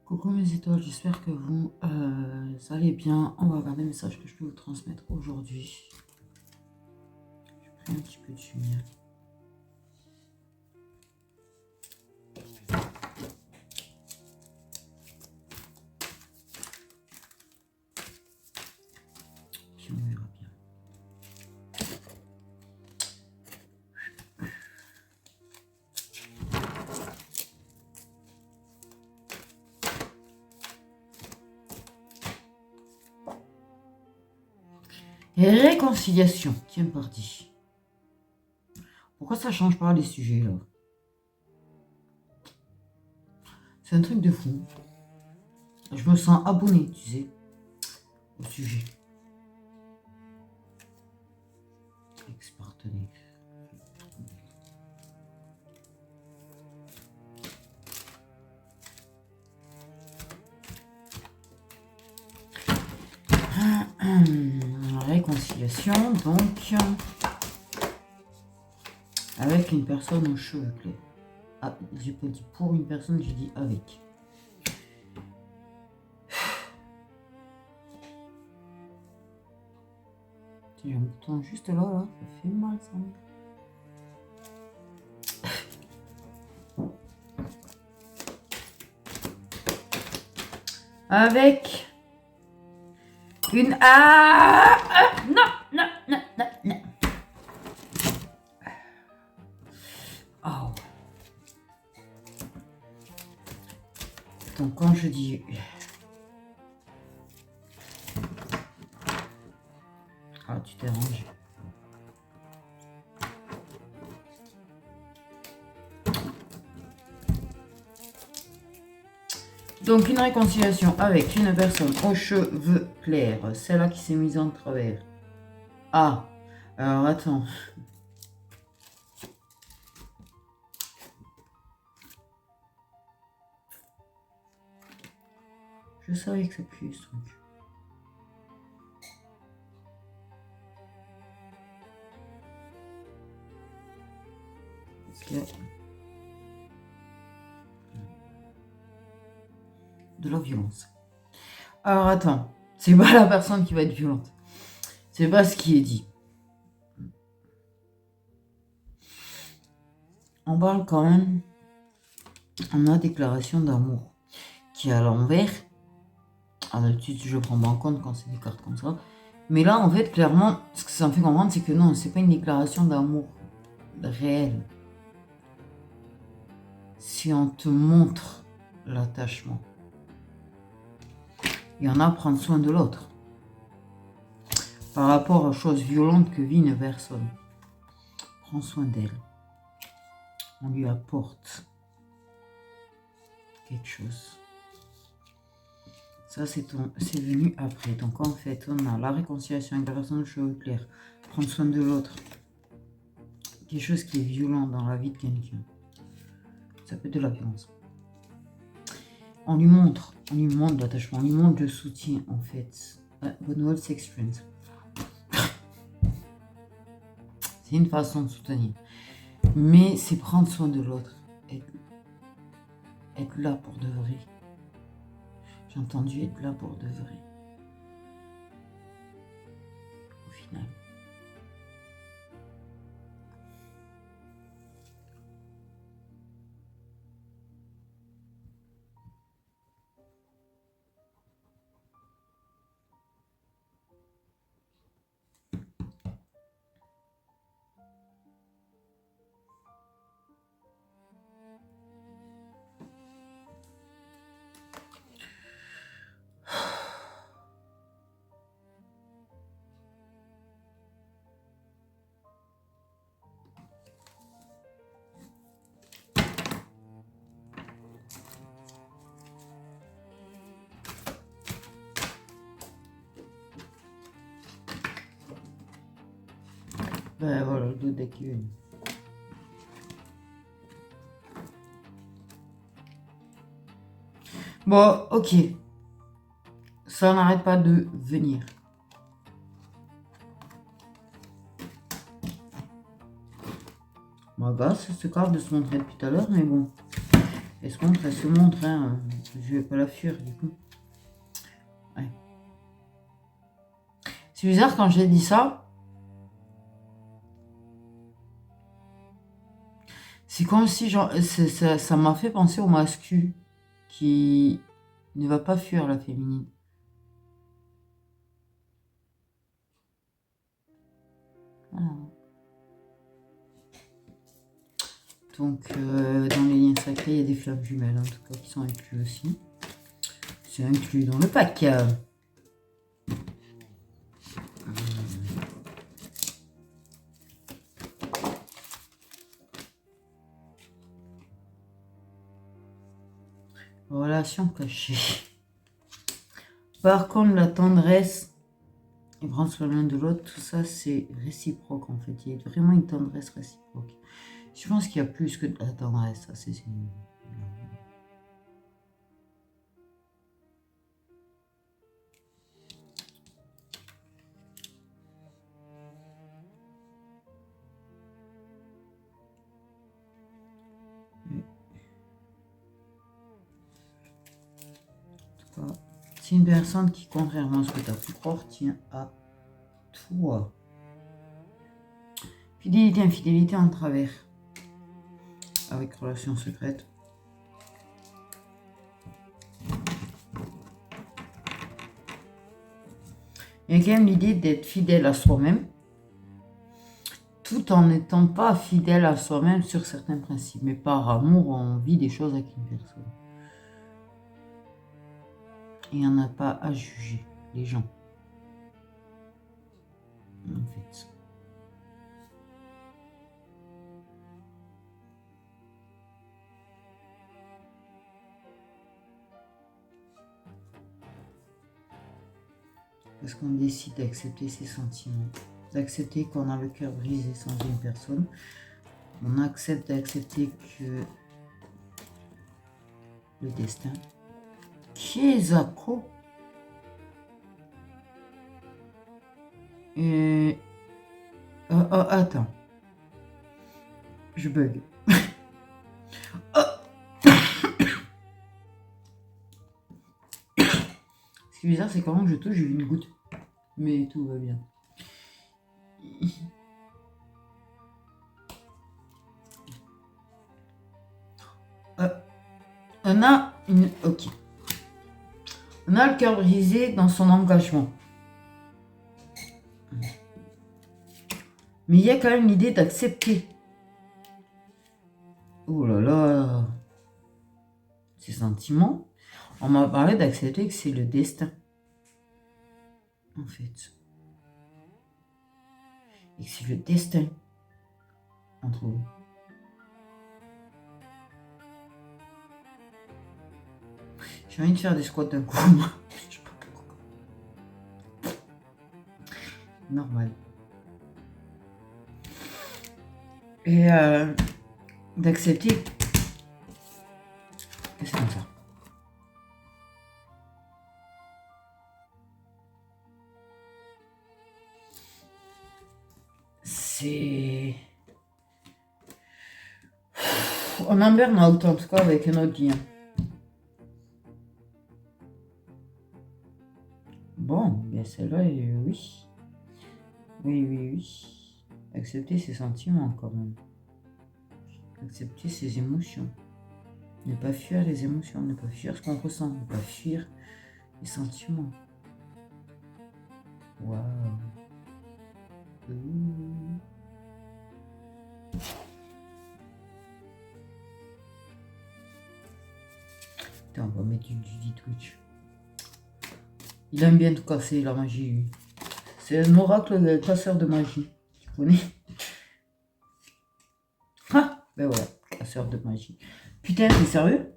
Coucou mes étoiles, j'espère que vous allez bien. On va regarder les messages que je peux vous transmettre aujourd'hui. J'ai pris un petit peu de lumière. Puis on verra bien. Réconciliation, tiens parti. Pourquoi ça change pas les sujets là? C'est un truc de fou. Je me sens abonné, tu sais, au sujet. Ex-partenaire. Réconciliation, donc, avec une personne aux cheveux clairs. Ah, j'ai pas dit pour une personne, j'ai dit avec. J'ai un bouton juste là, ça fait mal ça. Avec une... non, non, non, non, non. Oh. Donc quand je dis... Ah, tu t'es rangé. Donc une réconciliation avec une personne aux cheveux clairs, celle-là qui s'est mise en travers. Ah, alors attends. Je savais que ça puait ce truc. Parce que... de la violence. Alors attends, c'est pas la personne qui va être violente. C'est pas ce qui est dit. On parle quand même en a déclaration d'amour qui est à l'envers. D'habitude, je prends pas en compte quand c'est des cartes comme ça. Mais là, en fait, clairement, ce que ça me fait comprendre, c'est que non, c'est pas une déclaration d'amour réelle. Si on te montre l'attachement. Il y en a prendre soin de l'autre. Par rapport aux choses violentes que vit une personne. Prends soin d'elle. On lui apporte quelque chose. Ça, c'est venu après. Donc, en fait, on a la réconciliation avec la personne aux cheveux clairs. Prendre soin de l'autre. Quelque chose qui est violent dans la vie de quelqu'un. Ça peut être de la violence. On lui montre l'attachement, on lui montre le soutien, en fait. Bonne nouvelle, sex friends. C'est une façon de soutenir. Mais c'est prendre soin de l'autre. Être là pour de vrai. J'ai entendu être là pour de vrai. Au final. Ben voilà, le deck qui est venu. Bon, ok. Ça n'arrête pas de venir. Ma base, ce carte de se montrer depuis tout à l'heure, mais bon. Elle se montre, elle se montre. Hein. Je vais pas la fuir, du coup. Ouais. C'est bizarre quand j'ai dit ça. C'est comme si genre, ça m'a fait penser au masculin qui ne va pas fuir la féminine. Voilà. Donc, dans les liens sacrés, il y a des flammes jumelles, en tout cas, qui sont inclus aussi. C'est inclus dans le pack. Relation cachée. Par contre, la tendresse et prendre soin l'un de l'autre, tout ça, c'est réciproque, en fait. Il y a vraiment une tendresse réciproque. Je pense qu'il y a plus que de la tendresse, ça, c'est... C'est une personne qui, contrairement à ce que tu as pu croire, tient à toi. Fidélité, infidélité en travers. Avec relation secrète. Il y a quand même l'idée d'être fidèle à soi-même, tout en n'étant pas fidèle à soi-même sur certains principes. Mais par amour, on vit des choses avec une personne. Et il n'y en a pas à juger les gens. En fait. Parce qu'on décide d'accepter ses sentiments, d'accepter qu'on a le cœur brisé sans une personne. On accepte d'accepter que le destin, Kiezako, et... attends, je bug. Ce qui est bizarre, c'est quand je touche, j'ai vu une goutte. Mais tout va bien. On a une... Ok. On a le cœur brisé dans son engagement. Mais il y a quand même l'idée d'accepter. Oh là là. Ces sentiments. On m'a parlé d'accepter que c'est le destin. En fait. Et que c'est le destin. Entre vous. J'ai envie de faire des squats d'un coup. Je sais pas pourquoi. Normal. Et d'accepter que c'est comme ça. C'est... On a un burn-out en tout cas avec un autre lien. Bon, bien celle-là, oui. Oui. Accepter ses sentiments quand même. Accepter ses émotions. Ne pas fuir les émotions, ne pas fuir ce qu'on ressent, ne pas fuir les sentiments. Waouh. Putain, on va mettre du Twitch. Il aime bien tout casser, la magie, lui. C'est un oracle de casseur de magie. Tu connais? Ah, ben voilà, casseur de magie. Putain, t'es sérieux?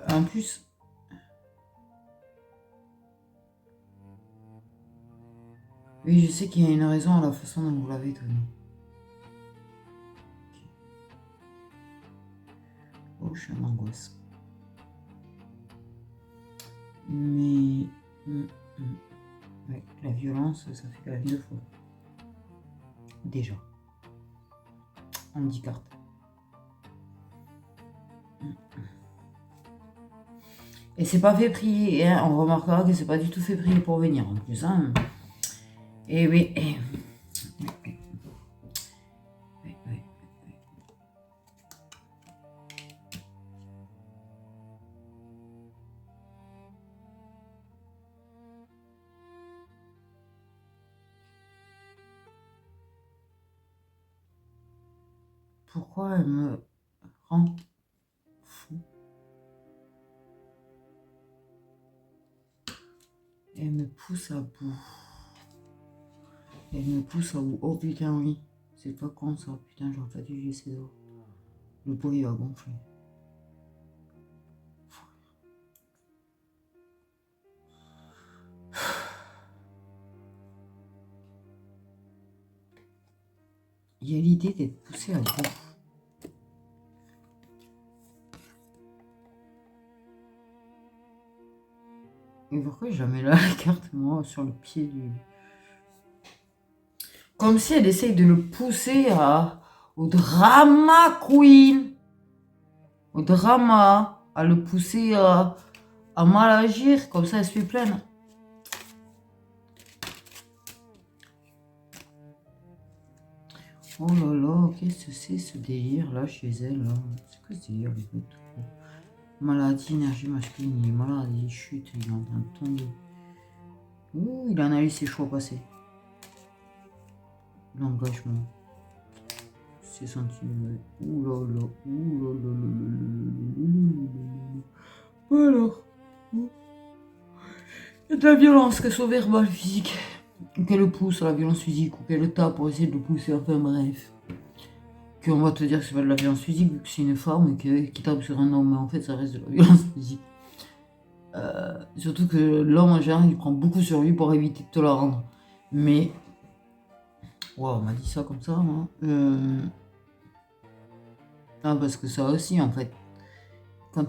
En plus... Oui, je sais qu'il y a une raison à la façon dont vous l'avez donné. Oh, je suis en angoisse. Mais... Ouais, la violence, ça fait quand même 2 fois. Déjà. En 10 cartes. Et c'est pas fait prier, hein. On remarquera que c'est pas du tout fait prier pour venir en plus. Hein. Et oui. Oui. Pourquoi elle me rend fou? Elle me pousse à bout. Elle me pousse à bout. Oh putain, oui. C'est pas con ça. Putain, j'aurais pas dû laisser dehors. Le pot, il va gonfler. Il y a l'idée d'être poussé à bout. Et pourquoi jamais là la carte, moi, sur le pied du... Comme si elle essaye de le pousser au drama queen. Au drama. À le pousser à mal agir. Comme ça, elle se fait plaindre. Oh là là, qu'est-ce que c'est ce délire là chez elle là? C'est quoi ce délire en fait? Maladie, énergie masculine, il est malade, il chute, il est en train de tomber. Ouh, il en a eu ses choix passés. L'engagement. C'est senti. Ouh là là, ouh là là là là là là. Alors. Il y a de la violence, qu'elle soit verbale, physique. Qu'elle le pousse à la violence physique ou qu'elle le tape pour essayer de le pousser, enfin bref. Qu'on va te dire que c'est pas de la violence physique vu que c'est une femme et qui tape sur un homme, mais en fait ça reste de la violence physique. Surtout que l'homme en général il prend beaucoup sur lui pour éviter de te la rendre. Mais. Waouh, on m'a dit ça comme ça, moi. Ah, parce que ça aussi en fait. Quand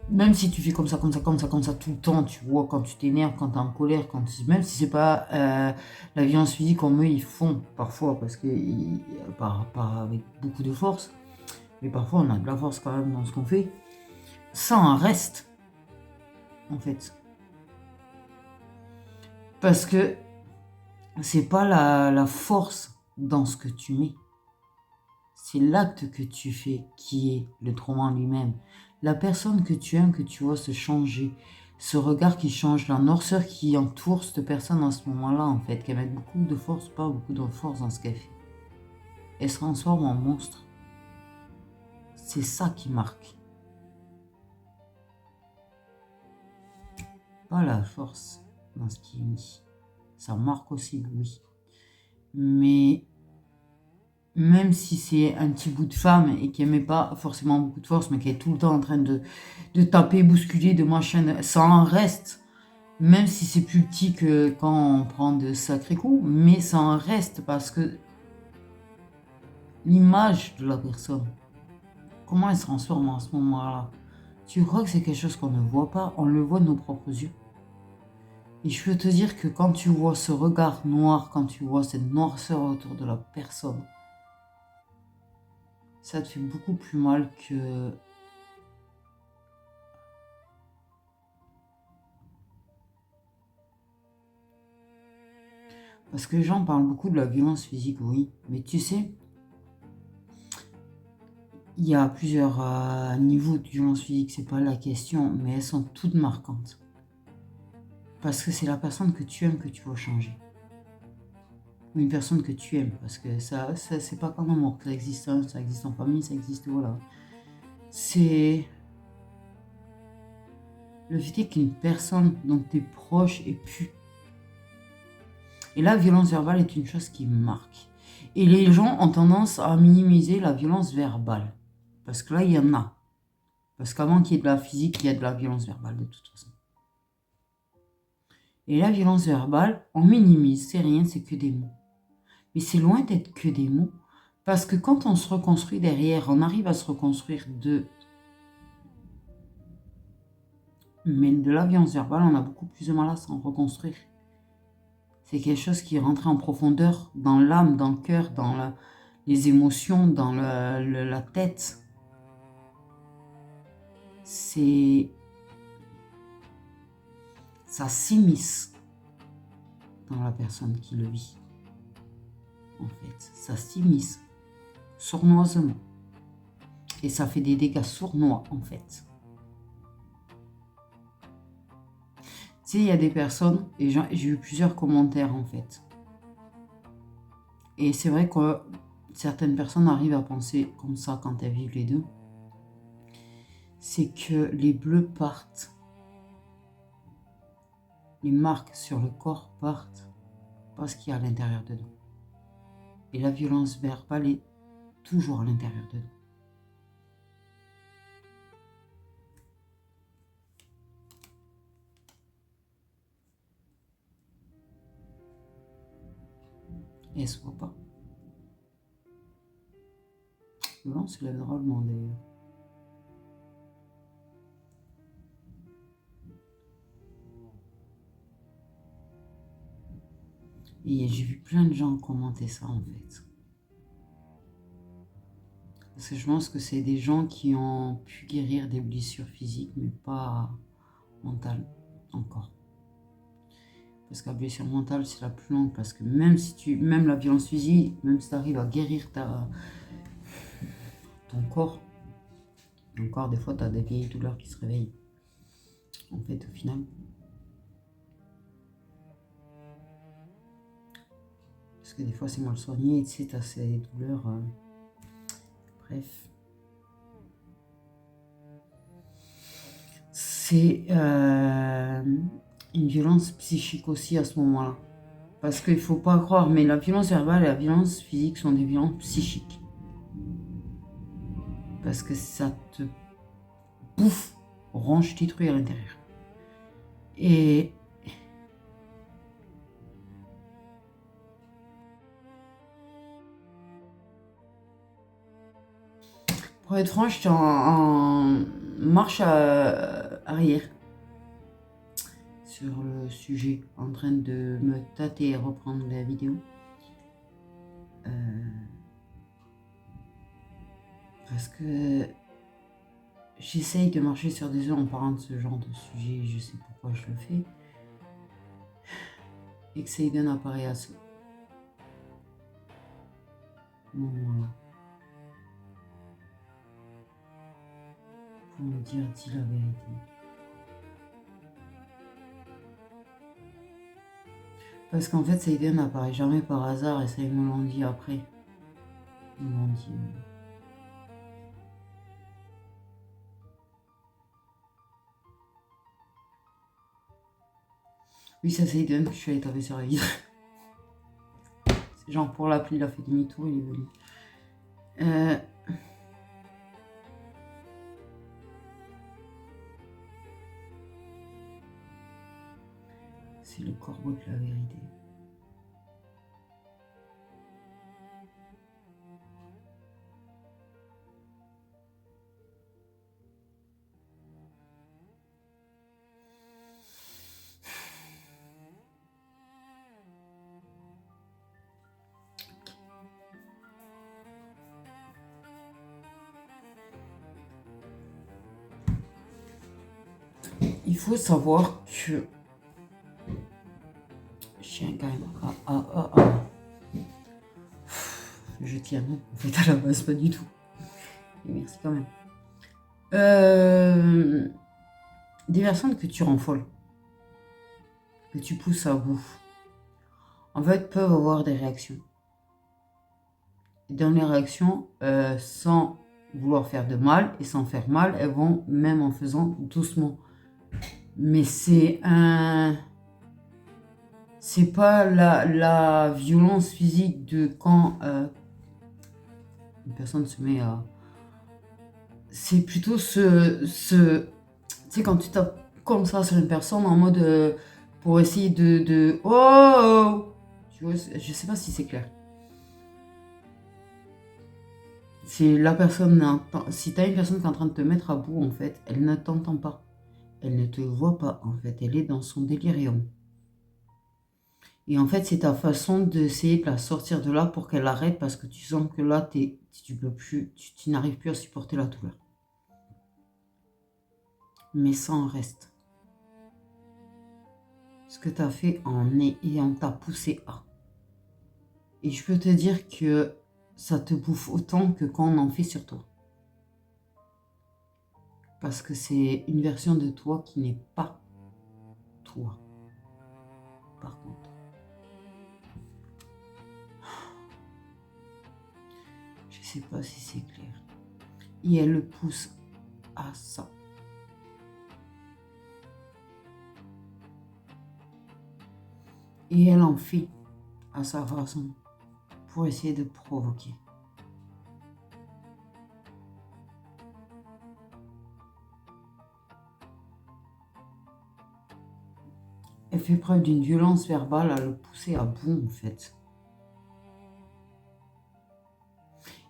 même si tu fais comme ça tout le temps, tu vois, quand tu t'énerves, quand tu es en colère, même si c'est pas la violence physique comme eux ils font parfois, parce que pas avec beaucoup de force, mais parfois on a de la force quand même dans ce qu'on fait, ça en reste, en fait. Parce que c'est pas la force dans ce que tu mets, c'est l'acte que tu fais qui est le trauma lui-même. La personne que tu aimes, que tu vois se changer, ce regard qui change, la noirceur qui entoure cette personne à ce moment-là, en fait, qu'elle met beaucoup de force, pas beaucoup de force dans ce qu'elle fait. Elle se transforme en monstre. C'est ça qui marque. Pas la force dans ce qui est mis. Ça marque aussi, oui. Mais même si c'est un petit bout de femme et qui n'aimait pas forcément beaucoup de force, mais qui est tout le temps en train de taper, bousculer, de machin, ça en reste. Même si c'est plus petit que quand on prend de sacrés coups, mais ça en reste parce que l'image de la personne, comment elle se transforme à ce moment-là, tu crois que c'est quelque chose qu'on ne voit pas, on le voit de nos propres yeux. Et je peux te dire que quand tu vois ce regard noir, quand tu vois cette noirceur autour de la personne, ça te fait beaucoup plus mal que... Parce que les gens parlent beaucoup de la violence physique, oui, mais tu sais, il y a plusieurs niveaux de violence physique, c'est pas la question, mais elles sont toutes marquantes. Parce que c'est la personne que tu aimes que tu vas changer. Ou une personne que tu aimes, parce que ça c'est pas comme un mort, ça existe en famille, ça existe, voilà. C'est le fait qu'une personne dont tu es proche ait pu. Et la violence verbale est une chose qui marque. Et les gens ont tendance à minimiser la violence verbale. Parce que là, il y en a. Parce qu'avant qu'il y ait de la physique, il y a de la violence verbale de toute façon. Et la violence verbale, on minimise, c'est rien, c'est que des mots. Mais c'est loin d'être que des mots. Parce que quand on se reconstruit derrière, on arrive à se reconstruire de Mais de la violence verbale, on a beaucoup plus de mal à s'en reconstruire. C'est quelque chose qui est rentré en profondeur dans l'âme, dans le cœur, dans les émotions, dans la tête. Ça s'immisce dans la personne qui le vit. En fait, ça s'immisce sournoisement. Et ça fait des dégâts sournois, en fait. Tu sais, il y a des personnes, et j'ai eu plusieurs commentaires, en fait. Et c'est vrai que certaines personnes arrivent à penser comme ça quand elles vivent les deux. C'est que les bleus partent. Les marques sur le corps partent parce qu'il y a à l'intérieur de nous. Et la violence verbale est toujours à l'intérieur de nous. Et elle se voit pas. Le vent se lève drôlement d'ailleurs. Et j'ai vu plein de gens commenter ça en fait. Parce que je pense que c'est des gens qui ont pu guérir des blessures physiques, mais pas mentales encore. Parce que la blessure mentale, c'est la plus longue. Parce que même la violence physique, même si tu arrives à guérir ton corps, encore des fois, tu as des vieilles douleurs qui se réveillent. En fait, au final. Parce que des fois, c'est mal soigné, tu sais, tu as ces douleurs. Bref. C'est une violence psychique aussi à ce moment-là. Parce qu'il ne faut pas croire, mais la violence verbale et la violence physique sont des violences psychiques. Parce que ça te bouffe, ronge tes trucs à l'intérieur. Et pour être franche, j'étais en marche arrière sur le sujet, en train de me tâter et reprendre la vidéo. Parce que j'essaye de marcher sur des œufs en parlant de ce genre de sujet, je sais pourquoi je le fais. Et que Seiden apparaît à ce moment-là. Pour me dire, dis la vérité. Parce qu'en fait, Seiden n'apparaît jamais par hasard et ça, ils me l'ont dit après. Ils m'ont dit. Oui, ça, Seiden, je suis allée taper sur la vitre. Genre, pour l'appeler, il a fait demi-tour, il est venu. C'est le corbeau de la vérité. Il faut savoir que... Chien quand même. Je tiens, non. En fait, à la base, pas du tout. Et merci quand même. Des personnes que tu rends folles, que tu pousses à bout, en fait, peuvent avoir des réactions. Et dans les réactions, sans vouloir faire de mal et sans faire mal, elles vont même en faisant doucement. Mais c'est pas la violence physique de quand une personne se met à... C'est plutôt tu sais, quand tu tapes comme ça sur une personne en mode pour essayer de... Oh, tu vois, je sais pas si c'est clair. C'est la personne... Si t'as une personne qui est en train de te mettre à bout, en fait, elle ne t'entend pas. elle ne te voit pas, en fait. Elle est dans son délirium. Et en fait, c'est ta façon d'essayer de la sortir de là pour qu'elle arrête parce que tu sens que là, tu peux plus, tu n'arrives plus à supporter la douleur. Mais ça en reste. Ce que tu as fait en est et on t'a poussé à. Et je peux te dire que ça te bouffe autant que quand on en fait sur toi. Parce que c'est une version de toi qui n'est pas toi. Par contre. Je sais pas si c'est clair. Et elle le pousse à ça. Et elle en fait à sa façon pour essayer de provoquer. Elle fait preuve d'une violence verbale à le pousser à bout en fait.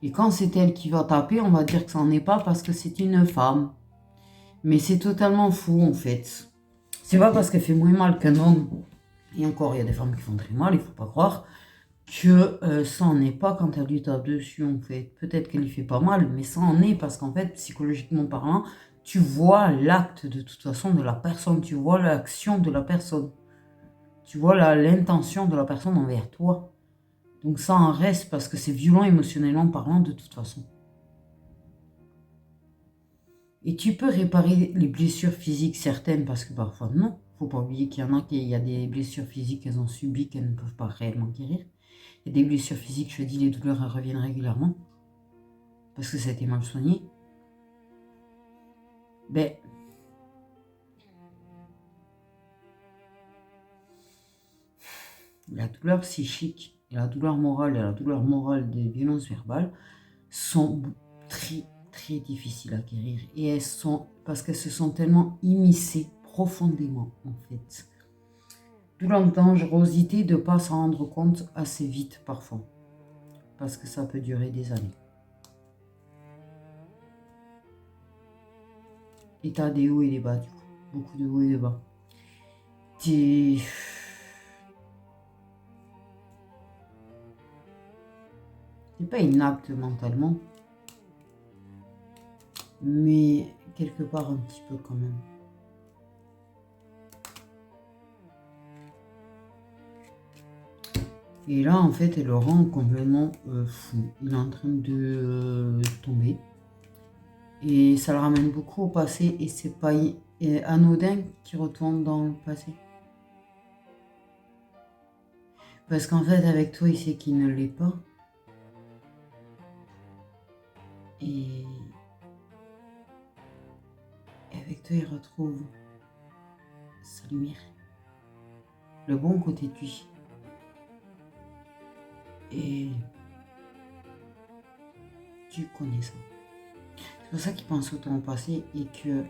Et quand c'est elle qui va taper, on va dire que ça n'en est pas parce que c'est une femme. Mais c'est totalement fou en fait. C'est pas parce qu'elle fait moins mal qu'un homme. Et encore, il y a des femmes qui font très mal, il faut pas croire. Que ça en est pas quand elle lui tape dessus en fait. Peut-être qu'elle lui fait pas mal, mais ça en est parce qu'en fait, psychologiquement parlant, tu vois l'acte de toute façon de la personne, tu vois l'action de la personne. Tu vois l'intention de la personne envers toi. Donc ça en reste parce que c'est violent émotionnellement parlant de toute façon. Et tu peux réparer les blessures physiques certaines parce que parfois non. Faut pas oublier qu'il y en a qui y a des blessures physiques qu'elles ont subies qu'elles ne peuvent pas réellement guérir. Il y a des blessures physiques, je dis, les douleurs elles reviennent régulièrement parce que ça a été mal soigné. Ben, la douleur psychique et la douleur morale des violences verbales sont très très difficiles à guérir et elles sont parce qu'elles se sont tellement immiscées profondément en fait. D'où la dangerosité de ne pas s'en rendre compte assez vite parfois parce que ça peut durer des années. Et t'as des hauts et des bas du coup, beaucoup de hauts et de bas. T'es pas inapte mentalement, mais quelque part un petit peu quand même. Et là, en fait, elle le rend complètement fou. Il est en train de tomber. Et ça le ramène beaucoup au passé. Et c'est pas anodin qui retourne dans le passé. Parce qu'en fait, avec toi, il sait qu'il ne l'est pas. Et avec toi, il retrouve sa lumière. Le bon côté de lui. Et tu connais ça. C'est pour ça qu'il pense autant au passé et que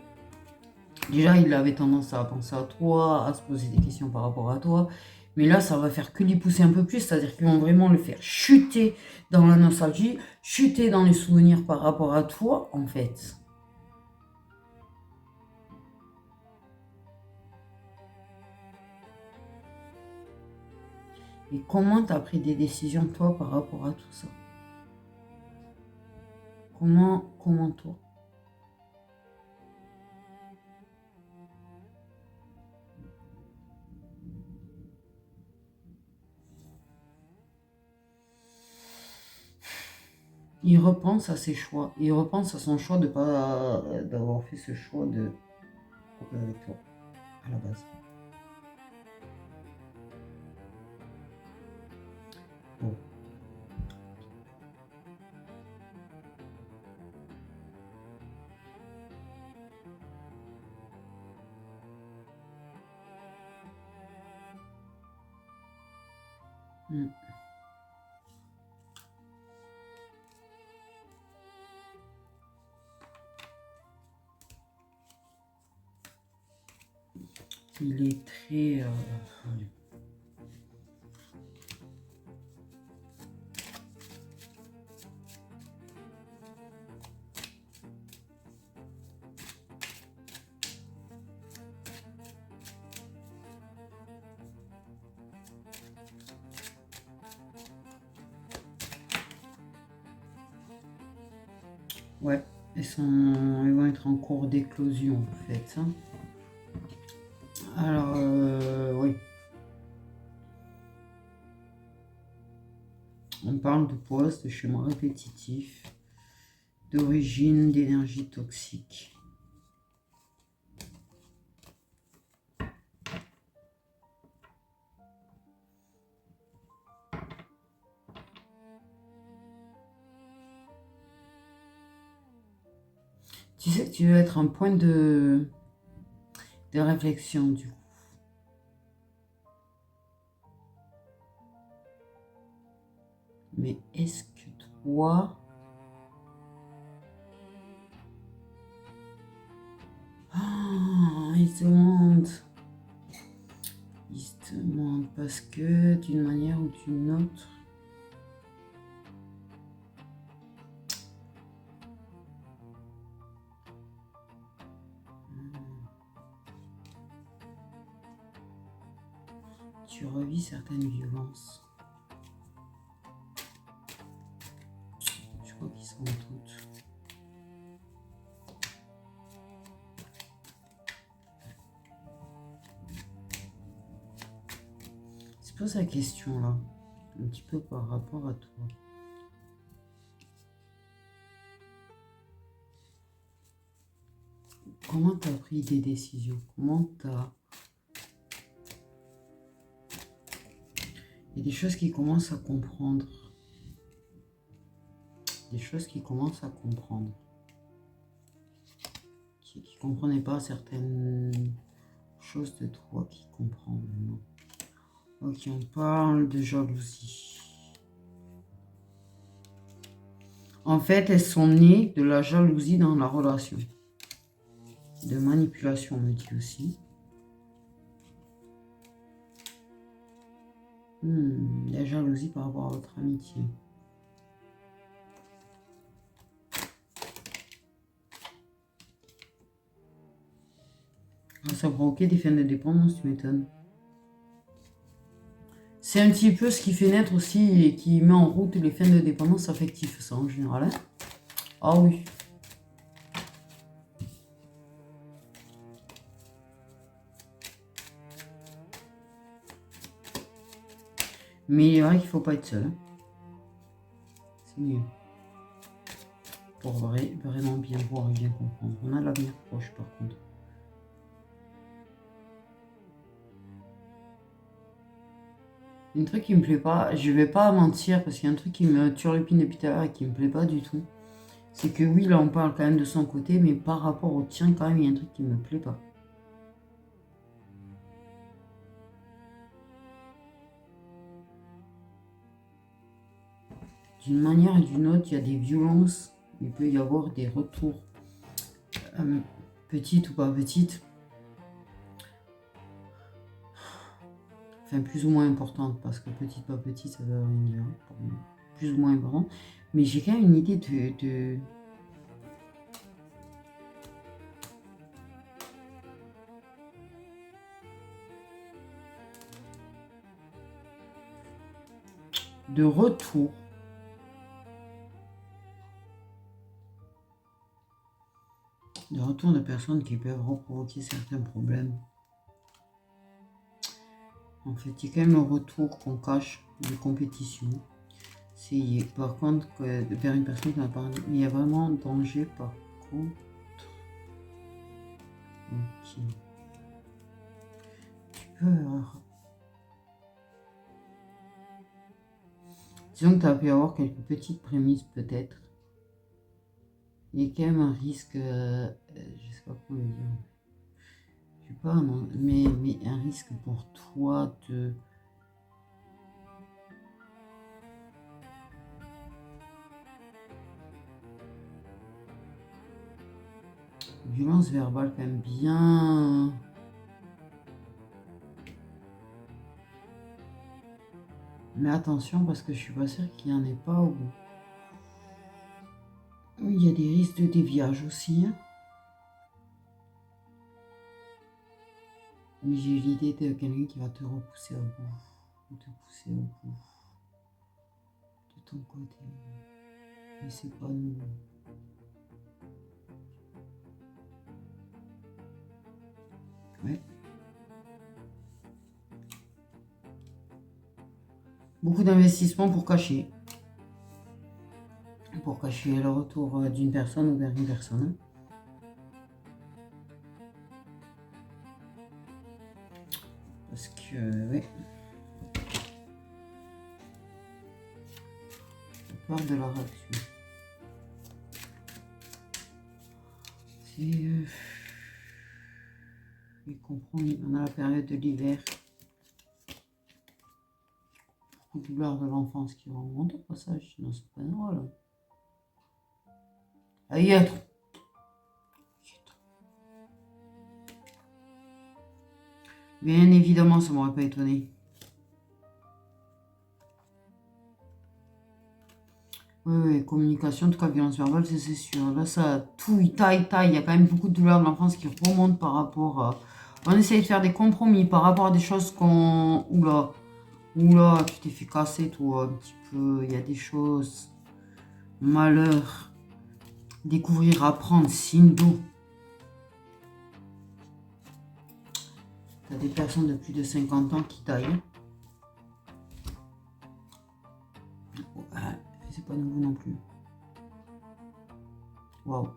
déjà il avait tendance à penser à toi, à se poser des questions par rapport à toi. Mais là, ça va faire que lui pousser un peu plus, c'est-à-dire qu'ils vont vraiment le faire chuter dans la nostalgie, chuter dans les souvenirs par rapport à toi, en fait. Et comment tu as pris des décisions, toi, par rapport à tout ça? Comment toi? Il repense à ses choix. Il repense à son choix de pas d'avoir fait ce choix de couper avec toi, à la base. Bon. Mm. Il est très... Ouais, ils vont être en cours d'éclosion en fait. Hein. Alors, oui. On parle de pause, de schéma répétitif, d'origine, d'énergie toxique. Tu sais que tu veux être un point de réflexion du coup. Mais est-ce que toi... Ah, il se demande. Il se demande parce que d'une manière ou d'une autre... Tu revis certaines violences. Je crois qu'ils sont toutes. Je pose la question là, un petit peu par rapport à toi. Comment tu as pris des décisions? Comment tu as... Il y a des choses qui commencent à comprendre. Des choses qui commencent à comprendre. Qui ne comprenaient pas certaines choses de toi qui comprennent maintenant. Ok, on parle de jalousie. En fait, elles sont nées de la jalousie dans la relation. De manipulation, on me dit aussi. La jalousie par rapport à votre amitié. Ça provoquait des fins de dépendance, tu m'étonnes. C'est un petit peu ce qui fait naître aussi et qui met en route les fins de dépendance affective, ça en général. Hein. Ah oui. Mais il est vrai qu'il ne faut pas être seul. Hein. C'est mieux. Pour vraiment bien voir et bien comprendre. On a l'avenir proche par contre. Un truc qui me plaît pas, je vais pas mentir parce qu'il y a un truc qui me turlupine depuis tout à l'heure et qui me plaît pas du tout. C'est que oui, là on parle quand même de son côté, mais par rapport au tien, quand même, il y a un truc qui me plaît pas. D'une manière et d'une autre, il y a des violences, il peut y avoir des retours, petites ou pas petites, enfin plus ou moins importantes, parce que petite pas petite, ça veut rien dire, pour moi. Plus ou moins important, mais j'ai quand même une idée de retour. De retour de personnes qui peuvent provoquer certains problèmes. En fait, il y a quand même le retour qu'on cache de compétition. C'est par contre vers une personne qui n'a pas... Il y a vraiment danger par contre. Ok. Tu peux... Disons que tu as pu avoir quelques petites prémices peut-être. Il y a quand même un risque... je sais pas comment le dire. Je sais pas, non, mais un risque pour toi de... Violence verbale quand même bien... Mais attention parce que je suis pas sûre qu'il n'y en ait pas au bout. Il y a des risques de déviage aussi. Hein. Mais j'ai l'idée de quelqu'un qui va te repousser au bout. Te pousser au bout. De ton côté. Mais c'est pas nous. Ouais. Beaucoup d'investissements pour cacher. Pour cacher le retour d'une personne ou vers une personne. Parce que, ouais. J'ai peur de la réaction. C'est... les compromis. On a la période de l'hiver. Beaucoup de douleurs de l'enfance qui remontent au passage. Sinon, c'est pas drôle. Aïe, attends. Bien évidemment, ça m'aurait pas étonné. Oui, communication, en tout cas, violence verbale, c'est sûr. Là, ça, tout, il taille. Il y a quand même beaucoup de douleurs de l'enfance qui remontent par rapport à... On essaye de faire des compromis par rapport à des choses qu'on... Oula, tu t'es fait casser, toi, un petit peu. Il y a des choses... Malheur. Découvrir, apprendre, signe d'eau. T'as des personnes de plus de 50 ans qui taillent. C'est pas nouveau non plus. Waouh.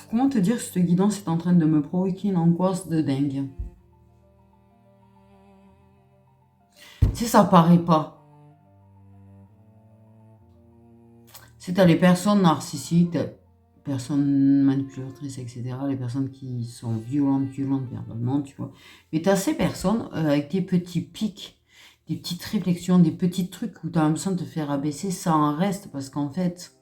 Comment te dire que cette guidance est en train de me provoquer une angoisse de dingue. Tu sais, ça paraît pas. C'est à les personnes narcissiques, personnes manipulatrices, etc. Les personnes qui sont violentes verbalement, tu vois. Mais tu as ces personnes avec des petits pics, des petites réflexions, des petits trucs où tu as l'impression de te faire abaisser, ça en reste parce qu'en fait,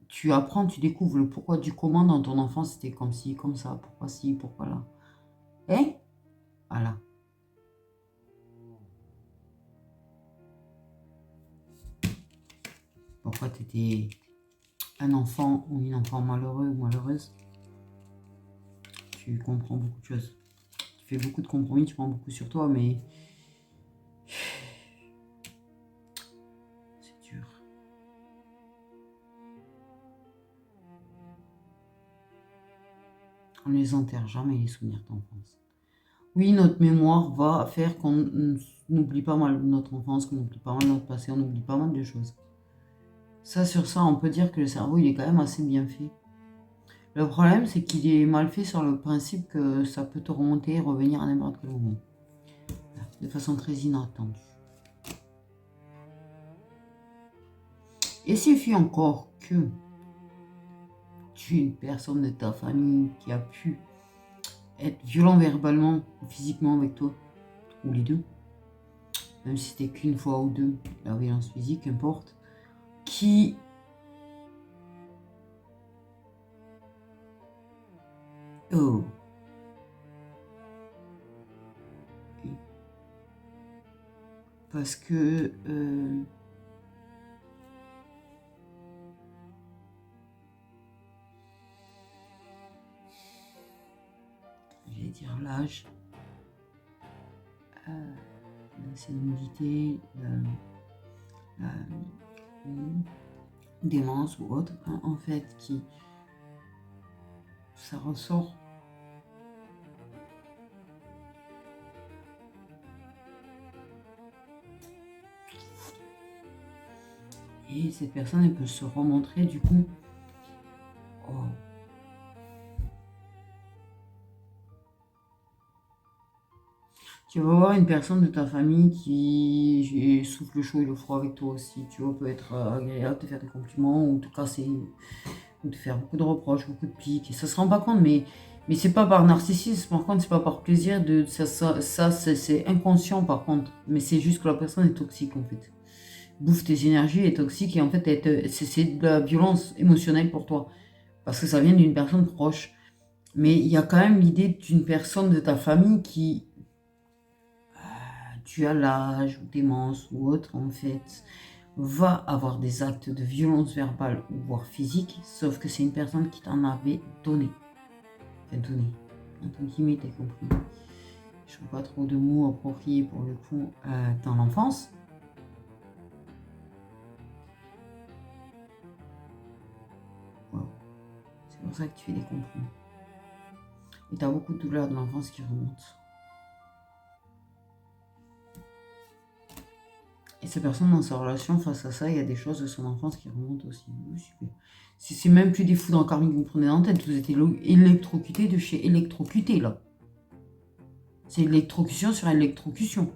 tu apprends, tu découvres le pourquoi du comment dans ton enfance, c'était comme ci, comme ça, pourquoi ci, pourquoi là. Hein? Voilà. Pourquoi tu étais un enfant ou une enfant malheureux ou malheureuse. Tu comprends beaucoup de choses. Tu fais beaucoup de compromis, tu prends beaucoup sur toi, mais c'est dur. On ne les enterre jamais, les souvenirs d'enfance. Oui, notre mémoire va faire qu'on n'oublie pas mal notre enfance, qu'on n'oublie pas mal notre passé, on oublie pas mal de choses. Ça, sur ça, on peut dire que le cerveau, il est quand même assez bien fait. Le problème, c'est qu'il est mal fait sur le principe que ça peut te remonter et revenir à n'importe quel moment. De façon très inattendue. Et il suffit encore que tu es une personne de ta famille qui a pu être violent verbalement ou physiquement avec toi, ou les deux, même si c'était qu'une fois ou deux, la violence physique, importe, qui oh. Parce que je vais dire l'âge, la sénilité, la démence ou autre, hein, en fait, qui ça ressort. Et cette personne, elle peut se remontrer du coup. Oh. Tu vas voir une personne de ta famille qui souffle le chaud et le froid avec toi aussi. Tu vois, peut être agréable, te faire des compliments ou te casser, ou te faire beaucoup de reproches, beaucoup de piques. Et ça se rend pas compte, mais c'est pas par narcissisme, par contre, c'est pas par plaisir. Ça c'est inconscient par contre. Mais c'est juste que la personne est toxique en fait. Bouffe tes énergies, est toxique et en fait, c'est de la violence émotionnelle pour toi. Parce que ça vient d'une personne proche. Mais il y a quand même l'idée d'une personne de ta famille qui tu as l'âge ou démence ou autre, en fait, va avoir des actes de violence verbale ou voire physique, sauf que c'est une personne qui t'en avait donné. Enfin, donné. Entre guillemets, t'as compris. Je ne trouve pas trop de mots appropriés pour le coup dans l'enfance. Wow. C'est pour ça que tu fais des compromis. Et tu as beaucoup de douleurs de l'enfance qui remontent. Et ces personnes dans sa relation, face à ça, il y a des choses de son enfance qui remontent aussi. Oui, super. Si c'est même plus des foudres karmiques que vous prenez en tête, vous êtes électrocuté de chez électrocuté, là. C'est électrocution sur électrocution.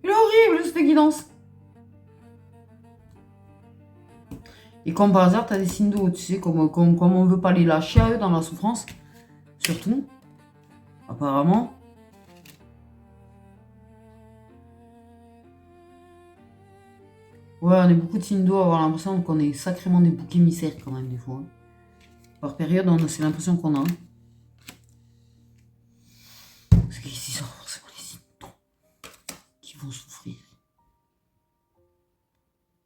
Il est horrible, cette guidance. Et comme par hasard, tu as des signes d'eau, tu sais, comme on veut pas les lâcher à eux dans la souffrance. Surtout, apparemment. Ouais, on est beaucoup de signes d'eau, avoir l'impression qu'on est sacrément des boucs émissaires quand même des fois. Par période, c'est l'impression qu'on a. Parce qu'ici, sont forcément les signes d'eau qui vont souffrir.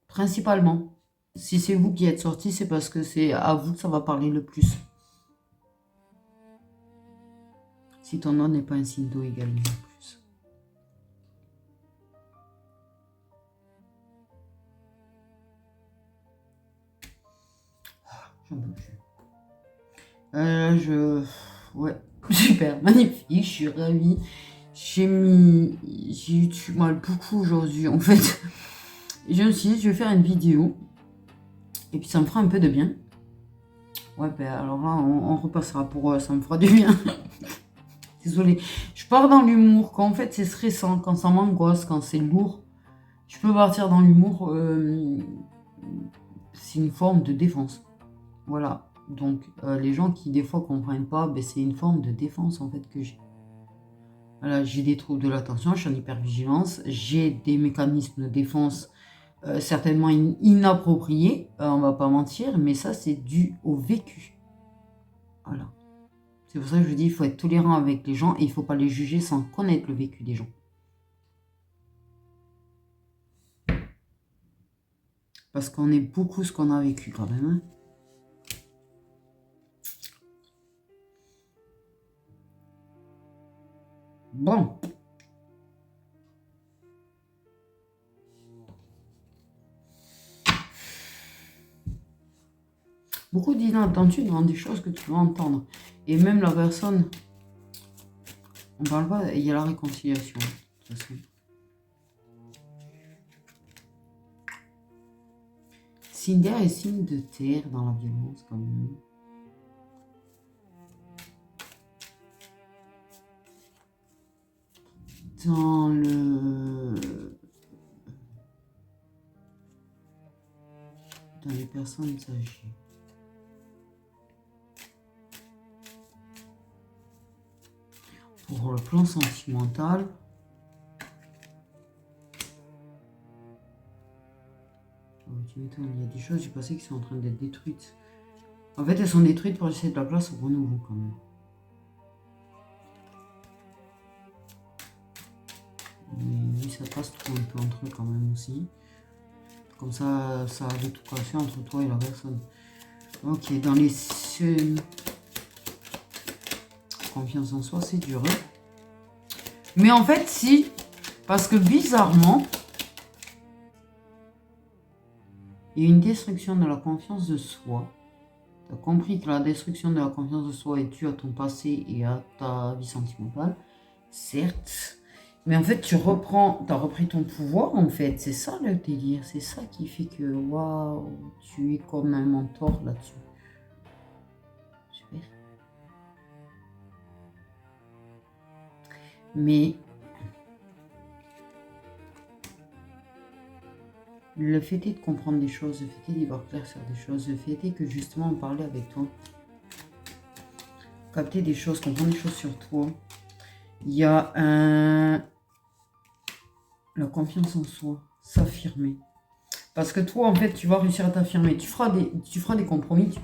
Principalement. Si c'est vous qui êtes sorti, c'est parce que c'est à vous que ça va parler le plus. Si ton nom n'est pas un signe d'eau également plus. J'en peux plus. Ouais, super, magnifique, je suis ravie. J'ai eu du mal beaucoup aujourd'hui, en fait. Et je me suis dit, je vais faire une vidéo. Et puis ça me fera un peu de bien. Ouais, ben alors là, on repassera pour ça me fera du bien. Désolée. Je pars dans l'humour. Quand en fait c'est stressant, quand ça m'angoisse, quand c'est lourd, je peux partir dans l'humour. C'est une forme de défense. Voilà. Donc les gens qui des fois comprennent pas, ben, c'est une forme de défense en fait que j'ai. Voilà, j'ai des troubles de l'attention, je suis en hypervigilance, j'ai des mécanismes de défense certainement inappropriés, on va pas mentir, mais ça c'est dû au vécu. Voilà. C'est pour ça que je dis il faut être tolérant avec les gens et il faut pas les juger sans connaître le vécu des gens. Parce qu'on est beaucoup ce qu'on a vécu quand même. Hein. Bon. Beaucoup d'inattendu dans des choses que tu vas entendre. Et même la personne, on parle pas, il y a la réconciliation. De toute façon. Signe d'air et signe de terre dans la violence quand même. Dans les personnes âgées. Pour le plan sentimental, tu m'étonnes, il y a des choses, j'ai pensé qui sont en train d'être détruites. En fait, elles sont détruites pour laisser de la place au renouveau quand même. Mais oui, ça passe un peu entre eux quand même aussi. Comme ça, ça a de tout cassé entre toi et la personne. Ok, dans les scènes... Confiance en soi, c'est dur. Hein. Mais en fait, si. Parce que bizarrement, il y a une destruction de la confiance de soi. Tu as compris que la destruction de la confiance de soi est due à ton passé et à ta vie sentimentale. Certes. Mais en fait, tu as repris ton pouvoir, en fait. C'est ça le délire. C'est ça qui fait que, waouh, tu es comme un mentor là-dessus. Super. Mais le fait est de comprendre des choses, le fait est d'y voir clair sur des choses, le fait est que justement on parlait avec toi, capter des choses, comprendre des choses sur toi. Il y a la confiance en soi, s'affirmer. Parce que toi, en fait, tu vas réussir à t'affirmer. Tu feras des compromis.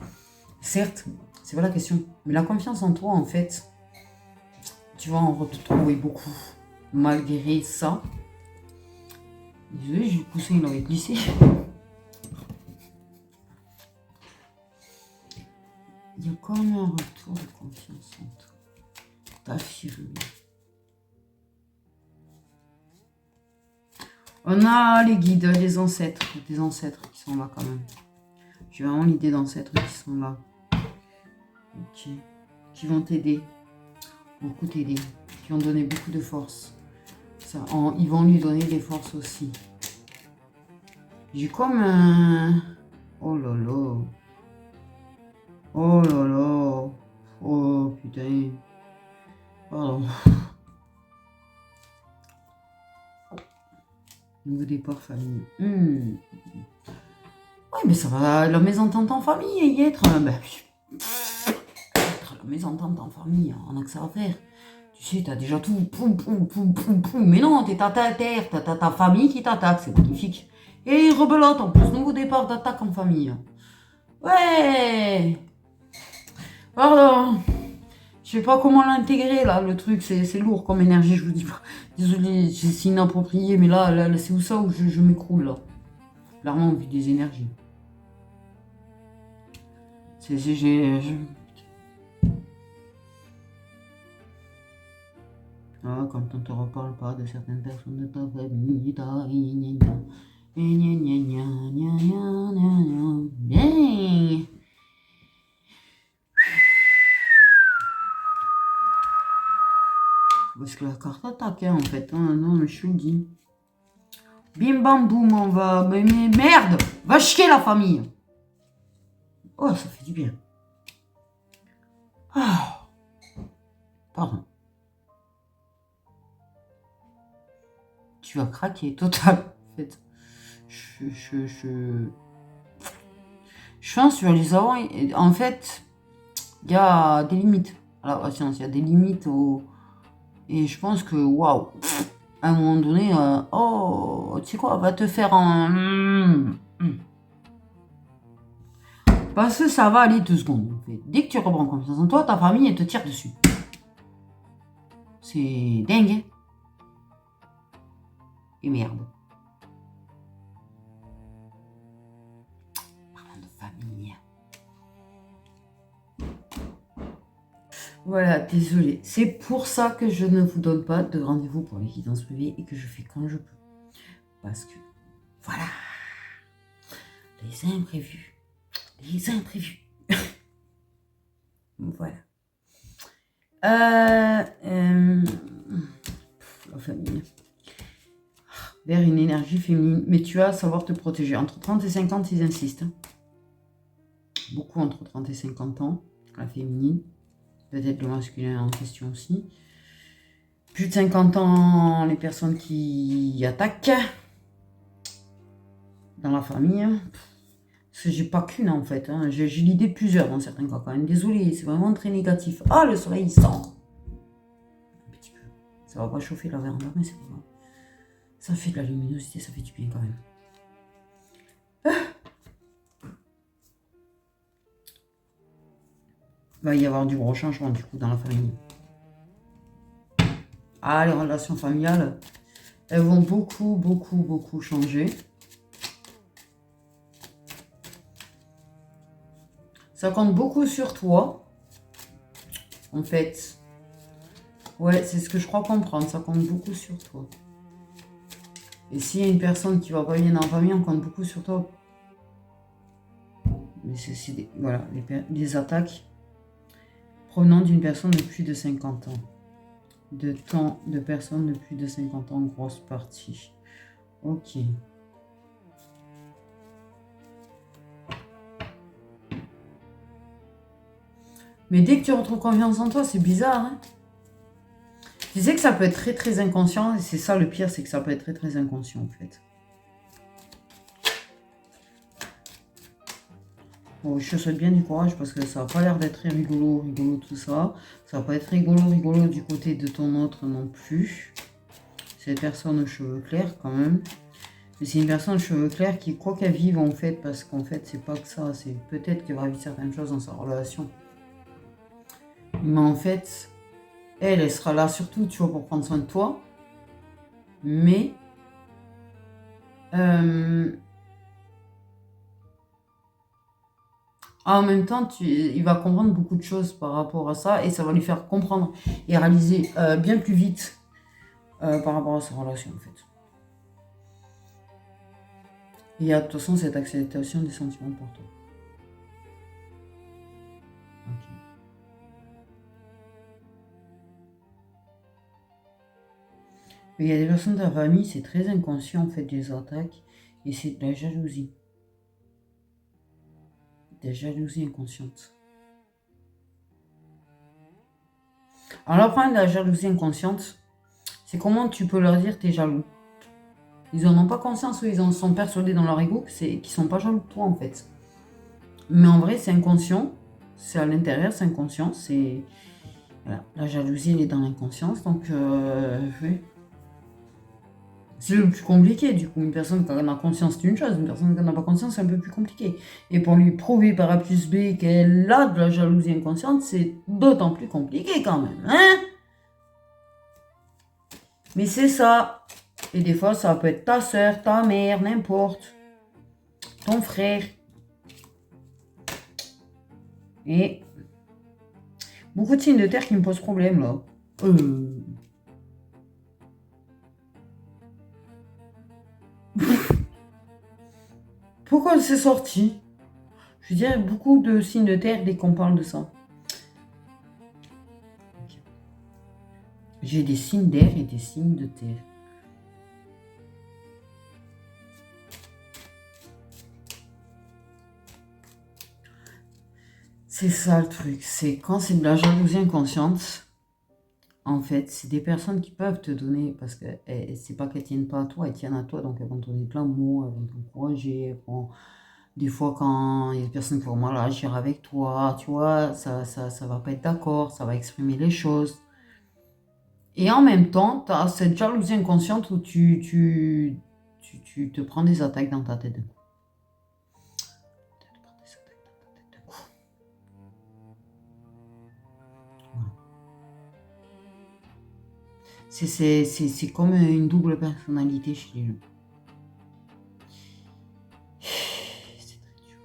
Certes, c'est pas la question. Mais la confiance en toi, en fait, tu vas en retrouver beaucoup. Malgré ça. Désolé, j'ai poussé, il aurait glissé. Il y a quand même un retour de confiance en toi. T'affirmer. On a les guides, les ancêtres, des ancêtres qui sont là quand même. J'ai vraiment l'idée d'ancêtres qui sont là. Ok. Qui vont t'aider. Beaucoup t'aider. Qui vont donner beaucoup de force. Ils vont lui donner des forces aussi. J'ai comme un... Oh là là. Oh là là. Oh putain. Pardon. Nouveau départ famille. Oui, mais ça va, la mésentente en famille, y être. La mésentente en famille, on a que ça à faire. Tu sais, t'as déjà tout. Poum, poum, poum, poum, poum. Mais non, t'es à ta terre, t'as ta famille qui t'attaque, c'est magnifique. Et rebelote en plus, nouveau départ d'attaque en famille. Ouais. Pardon. Je sais pas comment l'intégrer là, le truc, c'est lourd comme énergie, je vous dis pas. Désolé, c'est inapproprié, mais là c'est où ça où je m'écroule là. Clairement, vu des énergies. Ah, quand on te reparle pas de certaines personnes de ta famille, bien. Parce que la carte attaque, hein, en fait. Hein, non, mais je te le dis. Bim bam boum, on va. Mais merde! Va chier la famille! Oh, ça fait du bien. Ah! Pardon. Tu vas craquer, total. En fait. Je pense sur les avoir. En fait, il y a des limites à la patience. Il y a des limites au. Et je pense que, waouh! À un moment donné, oh, tu sais quoi, va te faire un. Parce que ça va aller 2 secondes. En fait. Dès que tu reprends confiance en toi, ta famille, elle te tire dessus. C'est dingue. Hein. Et merde. Parlant de famille. Voilà, désolé. C'est pour ça que je ne vous donne pas de rendez-vous pour les guidances privées et que je fais quand je peux. Parce que, voilà. Les imprévus. Les imprévus. Voilà. La famille. Vers une énergie féminine. Mais tu vas savoir te protéger. Entre 30 et 50, ils insistent. Beaucoup entre 30 et 50 ans. La féminine. Peut-être le masculin en question aussi. Plus de 50 ans, les personnes qui attaquent. Dans la famille. Parce que j'ai pas qu'une en fait. Hein. J'ai l'idée de plusieurs dans certains cas quand même. Désolée, c'est vraiment très négatif. Ah, le soleil il sort. Un petit peu. Ça va pas chauffer la véranda, mais c'est pas grave. Ça fait de la luminosité, ça fait du bien quand même. Il va y avoir du gros changement du coup dans la famille. Ah, les relations familiales, elles vont beaucoup changer. Ça compte beaucoup sur toi. En fait. Ouais, c'est ce que je crois comprendre. Ça compte beaucoup sur toi. Et s'il y a une personne qui va pas bien dans la famille, on compte beaucoup sur toi. Mais c'est voilà, les attaques provenant d'une personne de plus de 50 ans. De personnes de plus de 50 ans, grosse partie. Ok. Mais dès que tu retrouves confiance en toi, c'est bizarre, hein. Tu sais que ça peut être très inconscient, et c'est ça le pire, c'est que ça peut être très inconscient en fait. Bon, je te souhaite bien du courage parce que ça n'a pas l'air d'être très rigolo tout ça. Ça va pas être rigolo du côté de ton autre non plus. C'est une personne aux cheveux clairs quand même. Mais c'est une personne aux cheveux clairs qui, quoi qu'elle vive en fait, parce qu'en fait c'est pas que ça, c'est peut-être qu'elle va vivre certaines choses dans sa relation. Mais en fait, elle sera là surtout, tu vois, pour prendre soin de toi. Mais en même temps, il va comprendre beaucoup de choses par rapport à ça et ça va lui faire comprendre et réaliser bien plus vite par rapport à sa relation en fait. Il y a de toute façon cette acceptation des sentiments pour toi. Il y a des personnes de ta famille, c'est très inconscient en fait des attaques. Et c'est de la jalousie. De la jalousie inconsciente. Alors, le problème de la jalousie inconsciente, c'est comment tu peux leur dire t'es jaloux. Ils en ont pas conscience ou ils en sont persuadés dans leur ego qu'ils sont pas jaloux de toi en fait. Mais en vrai, c'est inconscient. C'est à l'intérieur, c'est inconscient. C'est voilà. La jalousie, elle est dans l'inconscience. Donc, oui. C'est le plus compliqué, du coup. Une personne qui en a conscience, c'est une chose. Une personne qui n'en a pas conscience, c'est un peu plus compliqué. Et pour lui prouver par A plus B qu'elle a de la jalousie inconsciente, c'est d'autant plus compliqué quand même. Hein? Mais c'est ça. Et des fois, ça peut être ta soeur, ta mère, n'importe. Ton frère. Et beaucoup de signes de terre qui me posent problème, là. Pourquoi c'est sorti? Je veux dire, beaucoup de signes de terre dès qu'on parle de ça. J'ai des signes d'air et des signes de terre. C'est ça le truc, c'est quand c'est de la jalousie inconsciente, en fait, c'est des personnes qui peuvent te donner, parce que c'est pas qu'elles tiennent pas à toi, elles tiennent à toi, donc elles vont te donner plein de mots, elles vont t'encourager, des fois quand il y a des personnes qui vont mal agir avec toi, tu vois, ça va pas être d'accord, ça va exprimer les choses. Et en même temps, tu as cette jalousie inconsciente où tu te prends des attaques dans ta tête. C'est comme une double personnalité chez les gens. C'est très dur.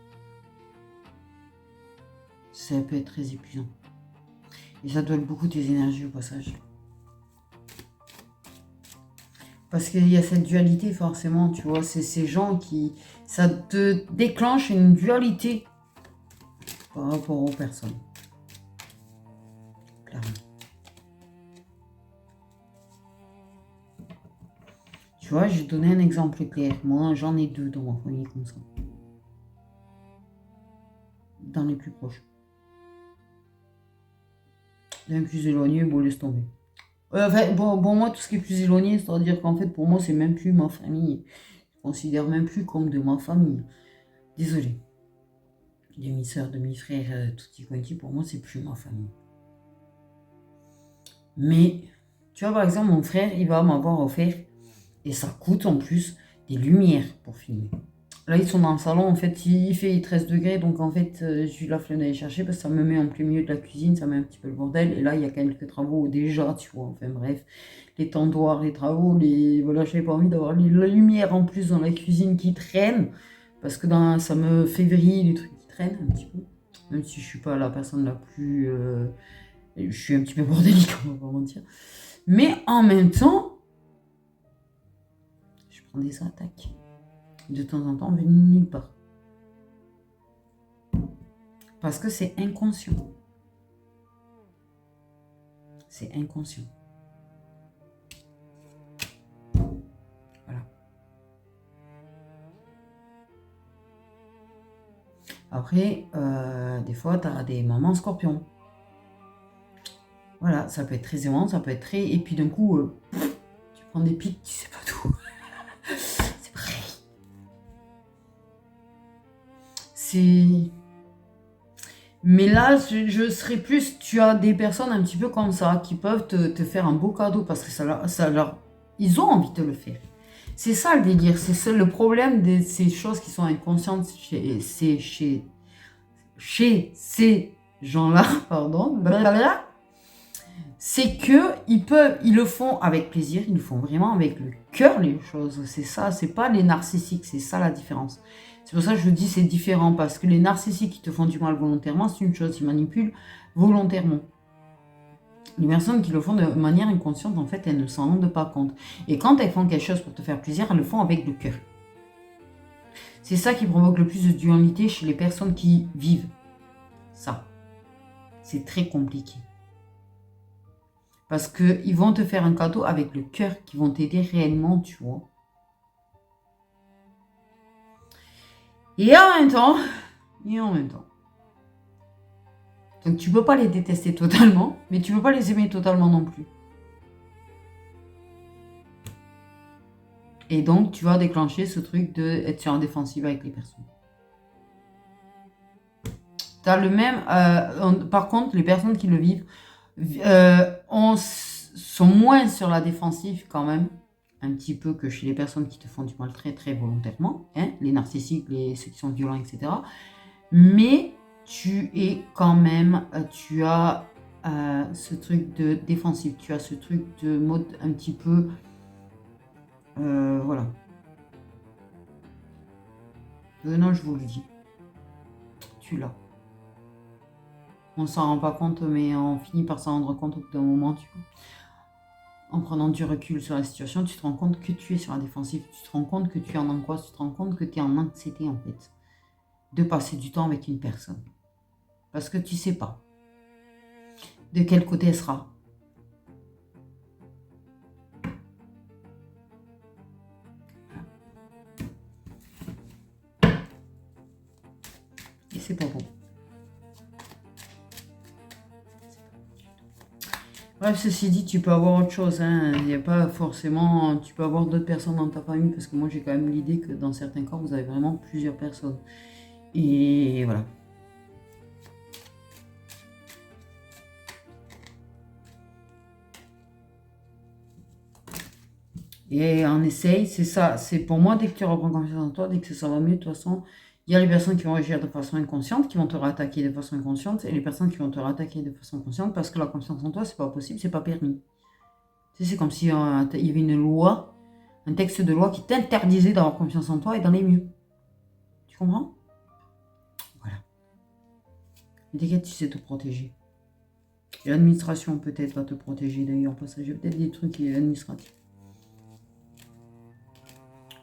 Ça peut être très épuisant. Et ça doit être beaucoup tes énergies au passage. Parce qu'il y a cette dualité forcément, tu vois, c'est ces gens qui... Ça te déclenche une dualité par rapport aux personnes. Clairement. Tu vois, je vais te donner un exemple clair. Moi, j'en ai 2 dans ma famille comme ça. Dans les plus proches. D'un plus éloigné, bon, laisse tomber. Enfin, bon, moi, tout ce qui est plus éloigné, c'est-à-dire qu'en fait, pour moi, c'est même plus ma famille. Je considère même plus comme de ma famille. Désolée. Demi-sœur, demi-frère, tutti quanti, pour moi, c'est plus ma famille. Mais, tu vois, par exemple, mon frère, il va m'avoir offert, et ça coûte en plus, des lumières pour filmer. Là, ils sont dans le salon, en fait, il fait 13 degrés, donc en fait, j'ai eu la flemme d'aller chercher parce que ça me met en plein milieu de la cuisine, ça met un petit peu le bordel. Et là, il y a quelques travaux déjà, tu vois, enfin bref, les tendoirs, les travaux, voilà, j'avais pas envie d'avoir la lumière en plus dans la cuisine qui traîne, parce que ça me fait vriller les trucs qui traînent un petit peu, même si je suis pas la personne la plus... je suis un petit peu bordélique, on va pas mentir. Mais en même temps, je prends des attaques. De temps en temps, venus nulle part. Parce que c'est inconscient. C'est inconscient. Voilà. Après, des fois, tu as des mamans scorpions. Voilà, ça peut être très aimant, ça peut être très... Et puis d'un coup, tu prends des pics, tu sais pas tout. C'est pareil. C'est... Mais là, je serais plus... Tu as des personnes un petit peu comme ça qui peuvent te faire un beau cadeau parce que ils ont envie de te le faire. C'est ça le délire. C'est ça, le problème de ces choses qui sont inconscientes chez ces gens-là, pardon, blablabla, c'est que ils le font avec plaisir, ils le font vraiment avec le cœur les choses. C'est ça, c'est pas les narcissiques, c'est ça la différence. C'est pour ça que je dis c'est différent parce que les narcissiques qui te font du mal volontairement, c'est une chose, ils manipulent volontairement. Les personnes qui le font de manière inconsciente, en fait, elles ne s'en rendent pas compte. Et quand elles font quelque chose pour te faire plaisir, elles le font avec le cœur. C'est ça qui provoque le plus de dualité chez les personnes qui vivent ça. C'est très compliqué. Parce qu'ils vont te faire un cadeau avec le cœur, qui vont t'aider réellement, tu vois. Et en même temps, Donc tu peux pas les détester totalement, mais tu peux pas les aimer totalement non plus. Et donc tu vas déclencher ce truc d'être sur la défensive avec les personnes. T'as le même. Par contre, les personnes qui le vivent sont moins sur la défensive quand même, un petit peu que chez les personnes qui te font du mal très très volontairement, hein, les narcissiques, ceux qui sont violents, etc. Mais tu es quand même, tu as ce truc de défensif, tu as ce truc de mode un petit peu, voilà. Non, je vous le dis, tu l'as. On s'en rend pas compte, mais on finit par s'en rendre compte au bout d'un moment, tu vois. En prenant du recul sur la situation, tu te rends compte que tu es sur la défensive, tu te rends compte que tu es en angoisse, tu te rends compte que tu es en anxiété en fait, de passer du temps avec une personne. Parce que tu sais pas de quel côté elle sera. Et c'est pas bon. Bref, ceci dit, tu peux avoir autre chose. Hein. Il n'y a pas forcément. Tu peux avoir d'autres personnes dans ta famille, parce que moi j'ai quand même l'idée que dans certains cas, vous avez vraiment plusieurs personnes. Et voilà. Et on essaye, c'est ça. C'est pour moi, dès que tu reprends confiance en toi, dès que ça va mieux, de toute façon, il y a les personnes qui vont réagir de façon inconsciente, qui vont te rattaquer de façon inconsciente, et les personnes qui vont te rattaquer de façon consciente, parce que la confiance en toi, c'est pas possible, c'est pas permis. Tu sais, c'est comme si il y avait une loi, un texte de loi qui t'interdisait d'avoir confiance en toi et dans les mieux. Tu comprends? Voilà. Mais t'inquiète, tu sais te protéger. Et l'administration peut-être va te protéger d'ailleurs, parce que j'ai peut-être des trucs administratifs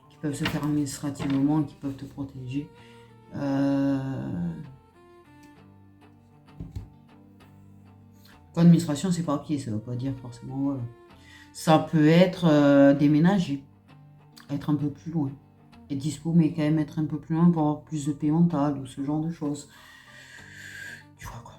qui peuvent se faire administrativement, qui peuvent te protéger. L'administration, c'est papier, ça ne veut pas dire forcément. Voilà. Ça peut être déménager, être un peu plus loin. Être dispo, mais quand même être un peu plus loin pour avoir plus de paix mentale ou ce genre de choses. Tu vois quoi.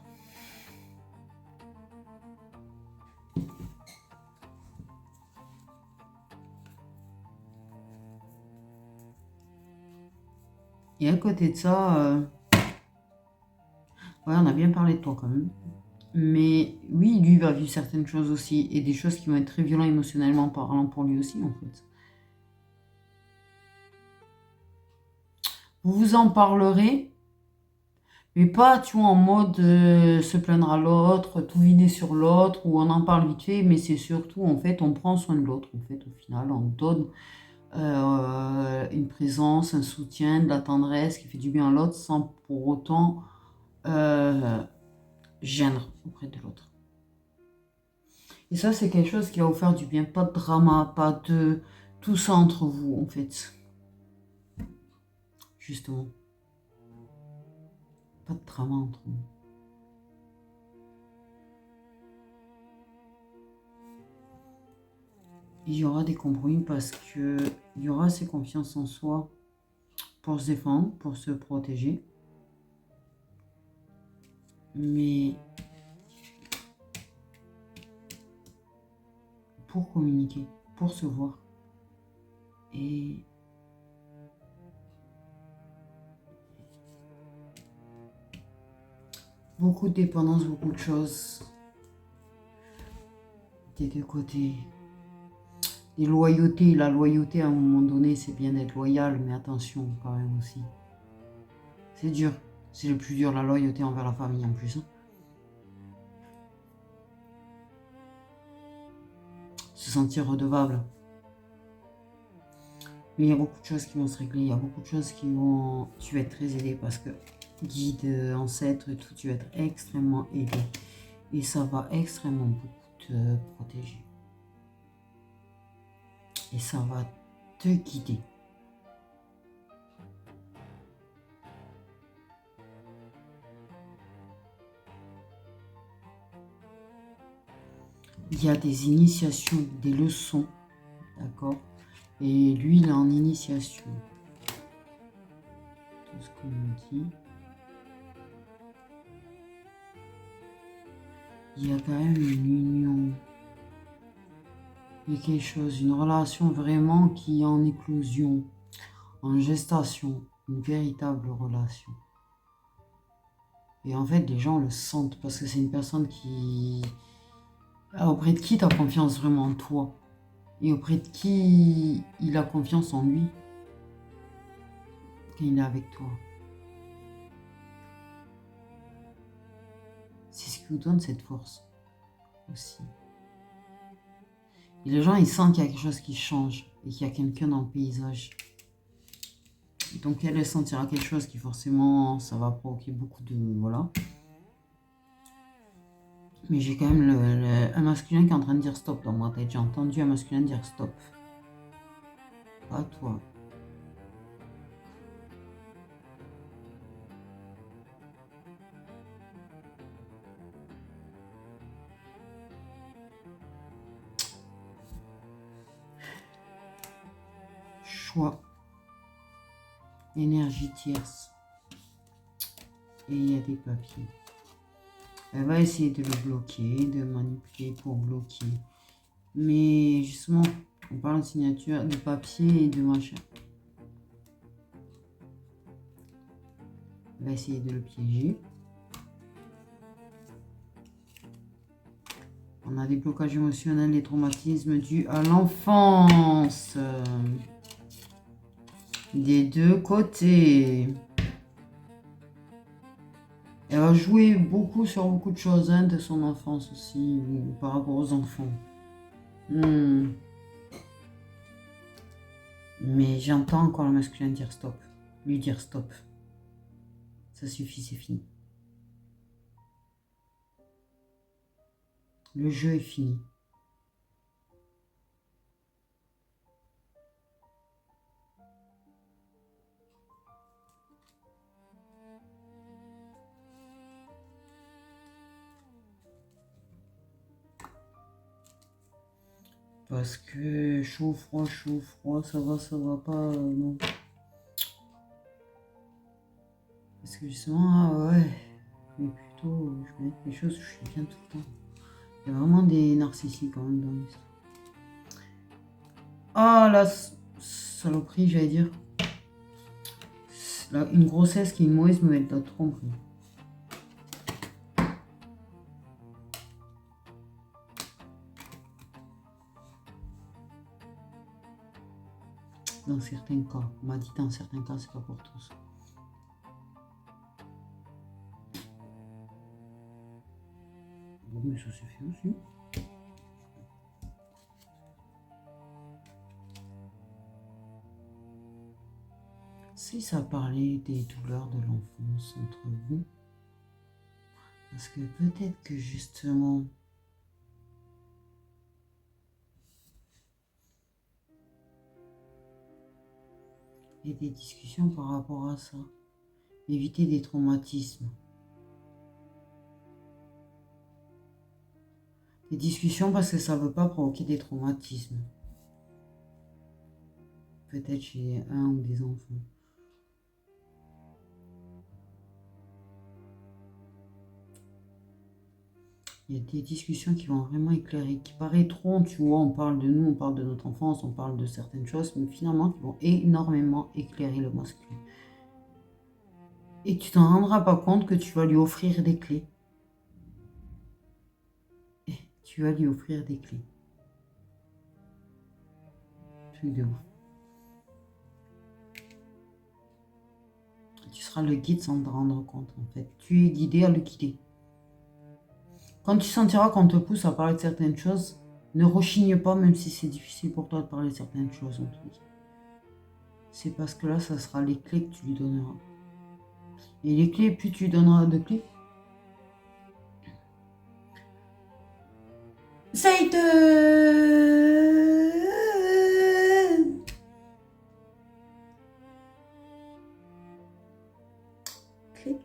Et à côté de ça, ouais, on a bien parlé de toi quand même. Mais oui, lui va vivre certaines choses aussi, et des choses qui vont être très violentes émotionnellement parlant pour lui aussi, en fait. Vous vous en parlerez, mais pas, tu vois, en mode se plaindre à l'autre, tout vider sur l'autre, ou on en parle vite fait, mais c'est surtout, en fait, on prend soin de l'autre, en fait, au final, on donne une présence, un soutien, de la tendresse qui fait du bien à l'autre, sans pour autant gêner auprès de l'autre. Et ça, c'est quelque chose qui va vous faire du bien. Pas de drama, pas de tout ça entre vous, en fait. Justement. Pas de drama entre vous. Il y aura des compromis parce que il y aura assez confiance en soi pour se défendre, pour se protéger. Mais pour communiquer, pour se voir. Et beaucoup de dépendance, beaucoup de choses des deux côtés. Et loyauté, la loyauté à un moment donné, c'est bien d'être loyal, mais attention quand même aussi. C'est dur, c'est le plus dur, la loyauté envers la famille en plus. Hein. Se sentir redevable. Mais il y a beaucoup de choses qui vont se régler, il y a beaucoup de choses qui vont... Tu vas être très aidé parce que guide, ancêtre et tout, tu vas être extrêmement aidé. Et ça va extrêmement beaucoup te protéger. Et ça va te guider. Il y a des initiations, des leçons, d'accord? Et lui, il est en initiation. Tout ce qu'on me dit. Il y a quand même une union. Il y a quelque chose, une relation vraiment qui est en éclosion, en gestation, une véritable relation. Et en fait, les gens le sentent parce que c'est une personne qui... auprès de qui tu as confiance vraiment en toi et auprès de qui il a confiance en lui quand il est avec toi. C'est ce qui vous donne cette force aussi. Et les gens, ils sentent qu'il y a quelque chose qui change et qu'il y a quelqu'un dans le paysage. Donc elle sentira quelque chose qui forcément, ça va provoquer beaucoup de... Voilà. Mais j'ai quand même un masculin qui est en train de dire stop dans ma tête. J'ai entendu un masculin dire stop. Pas toi. Choix. Énergie tierce. Et il y a des papiers. Elle va essayer de le bloquer, de manipuler pour bloquer. Mais justement, on parle de signature, de papier et de machin. Elle va essayer de le piéger. On a des blocages émotionnels, des traumatismes dus à l'enfance. Des deux côtés. Elle va jouer beaucoup sur beaucoup de choses hein, de son enfance aussi, par rapport aux enfants. Mais j'entends encore le masculin dire stop. Lui dire stop. Ça suffit, c'est fini. Le jeu est fini. Parce que chaud, froid, ça va pas, non. Parce que justement, ah ouais, mais plutôt, je mets des choses où je suis bien tout le temps. Il y a vraiment des narcissiques quand même dans l'histoire. Ah la saloperie, j'allais dire. Une grossesse qui est une mauvaise nouvelle, t'as trop compris. Dans certains cas, on m'a dit dans certains cas, c'est pas pour tous. Bon, mais ça suffit aussi. Si ça parlait des douleurs de l'enfance entre vous, parce que peut-être que justement, il y a des discussions par rapport à ça. Éviter des traumatismes. Des discussions parce que ça ne veut pas provoquer des traumatismes. Peut-être chez un ou des enfants. Il y a des discussions qui vont vraiment éclairer, qui paraîtront, tu vois, on parle de nous, on parle de notre enfance, on parle de certaines choses, mais finalement qui vont énormément éclairer le masculin. Et tu t'en rendras pas compte que tu vas lui offrir des clés. Et tu vas lui offrir des clés. Truc de ouf. Tu seras le guide sans te rendre compte, en fait. Tu es guidé à le guider. Quand tu sentiras qu'on te pousse à parler de certaines choses, ne rechigne pas, même si c'est difficile pour toi de parler de certaines choses, en tout cas. C'est parce que là, ça sera les clés que tu lui donneras. Et les clés, plus tu donneras de clés, essaye de... Clé.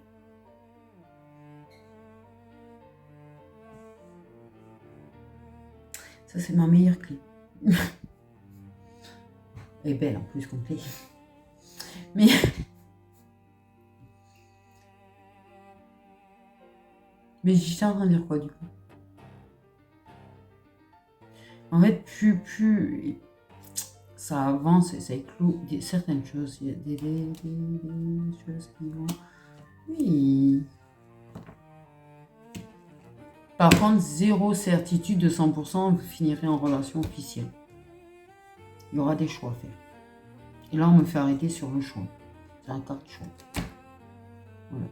Ça, c'est ma meilleure clé. Elle est belle en plus comme clé. Mais... Mais j'étais en train de dire quoi du coup? En fait, plus ça avance et ça éclot certaines choses. Il y a des choses qui vont... Oui. Par contre, zéro certitude de 100%, vous finirez en relation officielle. Il y aura des choix à faire. Et là, on me fait arrêter sur le choix. C'est un carte choix. Voilà.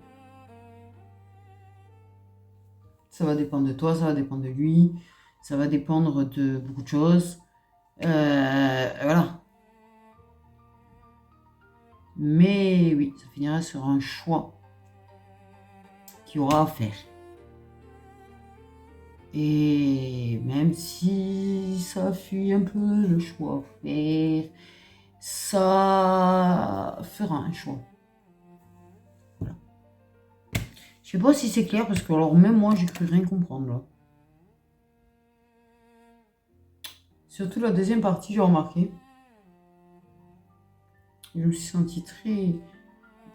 Ça va dépendre de toi, ça va dépendre de lui. Ça va dépendre de beaucoup de choses. Voilà. Mais oui, ça finira sur un choix qu'il y aura à faire. Et même si ça fuit un peu le choix à faire, ça fera un choix. Voilà. Je sais pas si c'est clair parce que alors même moi j'ai cru rien comprendre là. Surtout la deuxième partie, j'ai remarqué. Je me suis sentie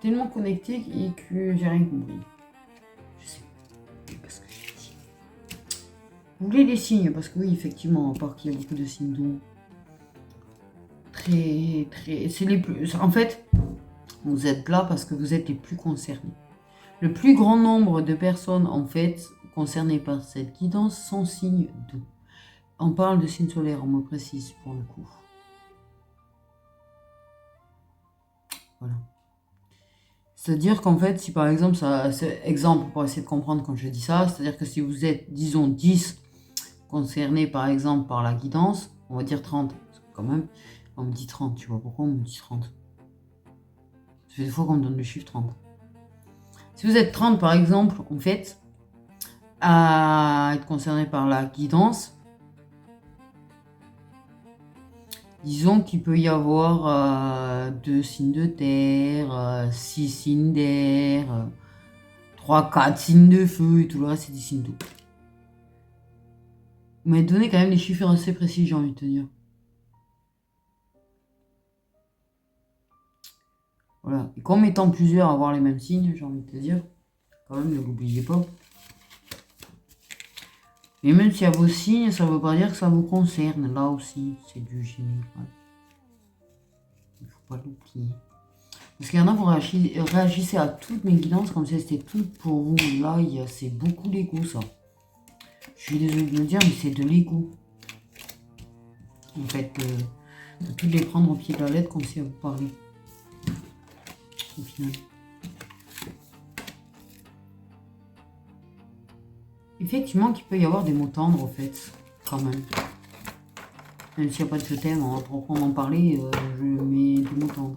tellement connectée et que j'ai rien compris. Je sais pas ce que j'ai dit. Vous voulez des signes parce que oui, effectivement, à part qu'il y a beaucoup de signes d'eau. C'est les plus. En fait, vous êtes là parce que vous êtes les plus concernés. Le plus grand nombre de personnes, en fait, concernées par cette guidance sont signes d'eau. On parle de signes solaires, on me précise pour le coup. Voilà. C'est-à-dire qu'en fait, si par exemple, c'est exemple pour essayer de comprendre quand je dis ça, c'est-à-dire que si vous êtes, disons, 10 concernés par exemple par la guidance, on va dire 30, parce que quand même, on me dit 30, tu vois pourquoi on me dit 30? Ça fait des fois qu'on me donne le chiffre 30. Si vous êtes 30 par exemple, en fait, à être concerné par la guidance, disons qu'il peut y avoir 2 signes de terre, 6 signes d'air, 3, 4 signes de feu et tout le reste c'est des signes d'eau. Vous m'avez donné quand même des chiffres assez précis, j'ai envie de te dire. Voilà. Et comme étant plusieurs à avoir les mêmes signes, j'ai envie de te dire, quand même ne l'oubliez pas. Et même s'il y a vos signes, ça ne veut pas dire que ça vous concerne. Là aussi, c'est du général. Il ne faut pas l'oublier. Parce qu'il y en a, vous réagissez à toutes mes guidances comme si c'était tout pour vous. Là, c'est beaucoup l'ego, ça. Je suis désolée de le dire, mais c'est de l'ego. En fait, de toutes les prendre au pied de la lettre comme si à vous parler. Au final. Effectivement, qu'il peut y avoir des mots tendres, en fait, quand même. Même s'il n'y a pas de ce thème, on va proprement parler, je mets des mots tendres.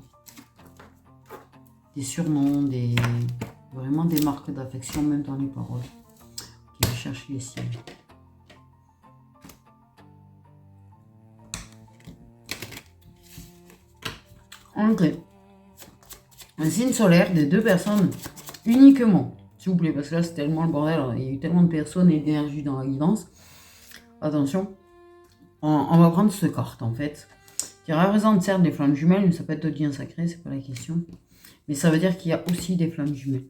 Des surnoms, vraiment des marques d'affection, même dans les paroles. Ok, je cherche les signes. Ok. Un signe solaire de 2 personnes uniquement. S'il vous plaît, parce que là c'est tellement le bordel, il y a eu tellement de personnes et d'énergie dans la guidance. Attention, on va prendre cette carte en fait, qui représente certes des flammes jumelles, mais ça peut être d'autres liens sacrés, c'est pas la question. Mais ça veut dire qu'il y a aussi des flammes jumelles.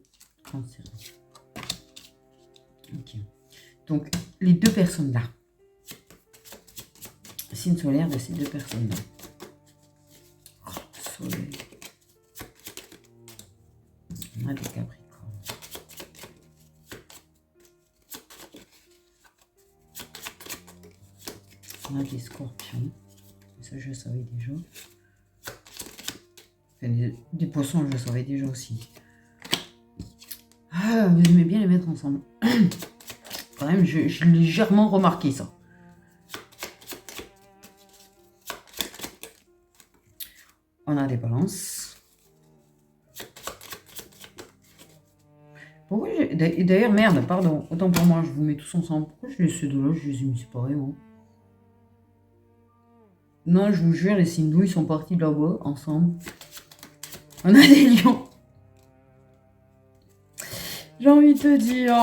Ok. Donc, les 2 personnes là. Signe solaire de ces 2 personnes là. Oh, soleil. On a des Capricornes. On a des Scorpions. Ça, je le savais déjà. Enfin, des Poissons, je le savais déjà aussi. Ah, vous aimez bien les mettre ensemble. Quand même, j'ai légèrement remarqué ça. On a des Balances. Pourquoi d'ailleurs, merde, pardon. Autant pour moi, je vous mets tous ensemble. Pourquoi je laisse ceux de là, je les ai mis séparés, moi? Non, je vous jure, les signes d'eau, ils sont partis de là-bas, ensemble. On a des lions. J'ai envie de te dire.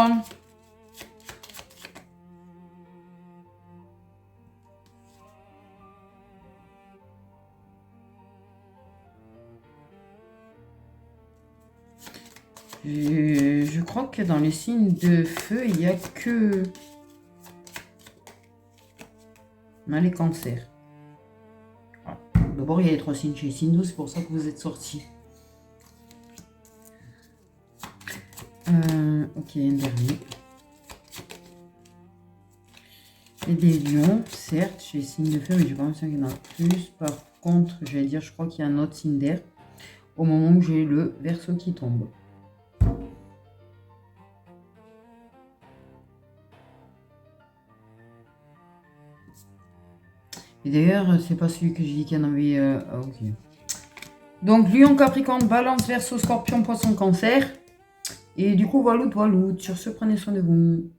Je crois que dans les signes de feu, il n'y a que... On a les cancers. Ah. D'abord, il y a les 3 signes chez Sindo, c'est pour ça que vous êtes sortis. Ok, un dernier. Et des lions, certes, chez signe de feu, mais j'ai pas l'impression qu'il y en a plus. Par contre, j'allais dire, je crois qu'il y a un autre signe d'air au moment où j'ai le Verseau qui tombe. Et d'ailleurs, c'est pas celui que j'ai dit qu'il y en avait... Ah, ok. Donc, Lion, Capricorne, Balance, Verseau, Scorpion, Poisson, Cancer. Et du coup, voilà, sur ce, prenez soin de vous.